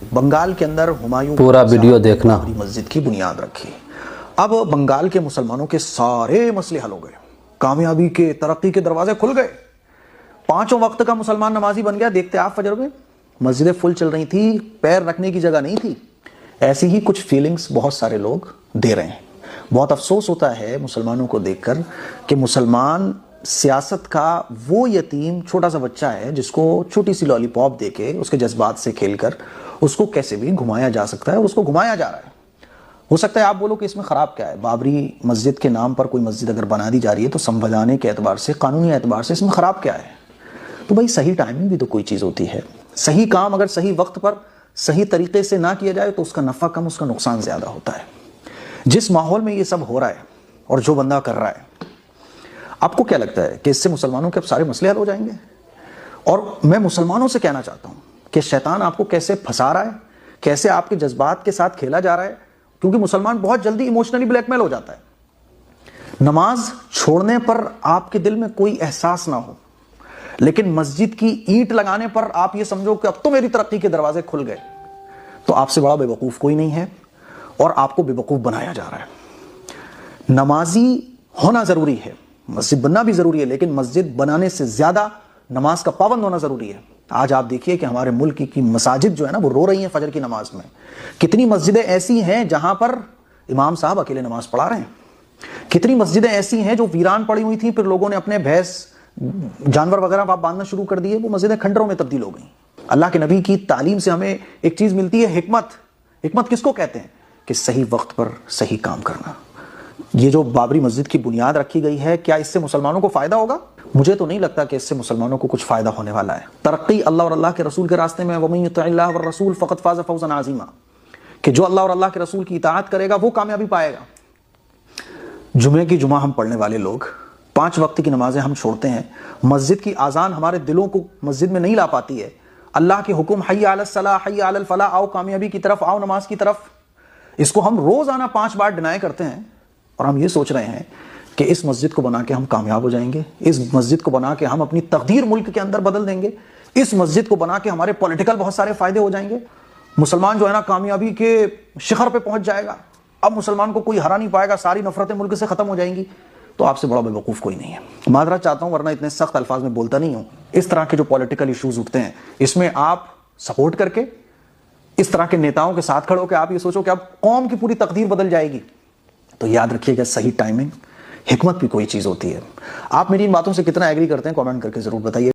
بنگال کے اندر ہمایوں پورا ویڈیو دیکھنا. مسجد کی بنیاد رکھی. اب بنگال کے مسلمانوں کے سارے مسئلے حل ہو گئے, کامیابی کے, ترقی کے دروازے کھل گئے, 5 وقت کا مسلمان نمازی بن گیا. دیکھتے آپ فجر میں مسجدیں فل چل رہی تھی, پیر رکھنے کی جگہ نہیں تھی. ایسی ہی کچھ فیلنگز بہت سارے لوگ دے رہے ہیں. بہت افسوس ہوتا ہے مسلمانوں کو دیکھ کر کہ مسلمان سیاست کا وہ یتیم چھوٹا سا بچہ ہے جس کو چھوٹی سی لالی پاپ دے کے اس کے جذبات سے کھیل کر اس کو کیسے بھی گھمایا جا سکتا ہے, اور اس کو گھمایا جا رہا ہے. ہو سکتا ہے آپ بولو کہ اس میں خراب کیا ہے, بابری مسجد کے نام پر کوئی مسجد اگر بنا دی جا رہی ہے تو سنبھالنے کے اعتبار سے, قانونی اعتبار سے اس میں خراب کیا ہے؟ تو بھائی صحیح ٹائمنگ بھی تو کوئی چیز ہوتی ہے. صحیح کام اگر صحیح وقت پر صحیح طریقے سے نہ کیا جائے تو اس کا نفع کم, اس کا نقصان زیادہ ہوتا ہے. جس ماحول میں یہ سب ہو رہا ہے اور جو بندہ کر رہا ہے, آپ کو کیا لگتا ہے کہ اس سے مسلمانوں کے اب سارے مسئلے حل ہو جائیں گے؟ اور میں مسلمانوں سے کہنا چاہتا ہوں کہ شیطان آپ کو کیسے پھنسا رہا ہے, کیسے آپ کے جذبات کے ساتھ کھیلا جا رہا ہے, کیونکہ مسلمان بہت جلدی ایموشنلی بلیک میل ہو جاتا ہے. نماز چھوڑنے پر آپ کے دل میں کوئی احساس نہ ہو, لیکن مسجد کی اینٹ لگانے پر آپ یہ سمجھو کہ اب تو میری ترقی کے دروازے کھل گئے, تو آپ سے بڑا بے وقوف کوئی نہیں ہے, اور آپ کو بے وقوف بنایا جا رہا ہے. نمازی ہونا ضروری ہے, مسجد بننا بھی ضروری ہے, لیکن مسجد بنانے سے زیادہ نماز کا پابند ہونا ضروری ہے. آج آپ دیکھیے کہ ہمارے ملک کی مساجد جو ہے نا وہ رو رہی ہیں فجر کی نماز میں. کتنی مسجدیں ایسی ہیں جہاں پر امام صاحب اکیلے نماز پڑھا رہے ہیں. کتنی مسجدیں ایسی ہیں جو ویران پڑی ہوئی تھیں, پھر لوگوں نے اپنے بھینس جانور وغیرہ باندھنا شروع کر دیے, وہ مسجدیں کھنڈروں میں تبدیل ہو گئیں. اللہ کے نبی کی تعلیم سے ہمیں ایک چیز ملتی ہے, حکمت. حکمت کس کو کہتے ہیں؟ کہ صحیح وقت پر صحیح کام کرنا. یہ جو بابری مسجد کی بنیاد رکھی گئی ہے, کیا اس سے مسلمانوں کو فائدہ ہوگا؟ مجھے تو نہیں لگتا کہ اس سے مسلمانوں کو کچھ فائدہ ہونے والا ہے. ترقی اللہ اور اللہ کے رسول کے راستے میں, وَمَن يُطِعِ اللَّهَ وَالرَّسُولَ فَقَدْ فَازَ فَوْزًا عَظِيمًا, کہ جو اللہ اور اللہ کے رسول کی اطاعت کرے گا وہ کامیابی پائے گا. جمعے کی جمعہ ہم پڑھنے والے لوگ, 5 وقت کی نمازیں ہم چھوڑتے ہیں, مسجد کی اذان ہمارے دلوں کو مسجد میں نہیں لا پاتی ہے. اللہ کے حکم حی علی الصلاح حی علی الفلاح, آؤ کامیابی کی طرف, آؤ نماز کی طرف, اس کو ہم روزانہ 5 بار ڈینائی کرتے ہیں, اور ہم یہ سوچ رہے ہیں کہ اس مسجد کو بنا کے ہم کامیاب ہو جائیں گے, اس مسجد کو بنا کے ہم اپنی تقدیر ملک کے اندر بدل دیں گے, اس مسجد کو بنا کے ہمارے پولیٹیکل بہت سارے فائدے ہو جائیں گے. مسلمان جو ہے نا کامیابی کے شخر پہ پہنچ جائے گا, اب مسلمان کو کوئی ہرا نہیں پائے گا, ساری نفرتیں ملک سے ختم ہو جائیں گی. تو آپ سے بڑا بے وقوف کوئی نہیں ہے. معذرت چاہتا ہوں, ورنہ اتنے سخت الفاظ میں بولتا نہیں ہوں. اس طرح کے جو پولیٹیکل ایشوز اٹھتے ہیں, اس میں آپ سپورٹ کر کے اس طرح کے نیتاؤں کے ساتھ کھڑو کہ آپ یہ سوچو کہ اب قوم کی پوری تقدیر بدل جائے گی, تو یاد رکھیے گا صحیح ٹائمنگ, حکمت بھی کوئی چیز ہوتی ہے. آپ میری ان باتوں سے کتنا ایگری کرتے ہیں کامنٹ کر کے ضرور بتائیے.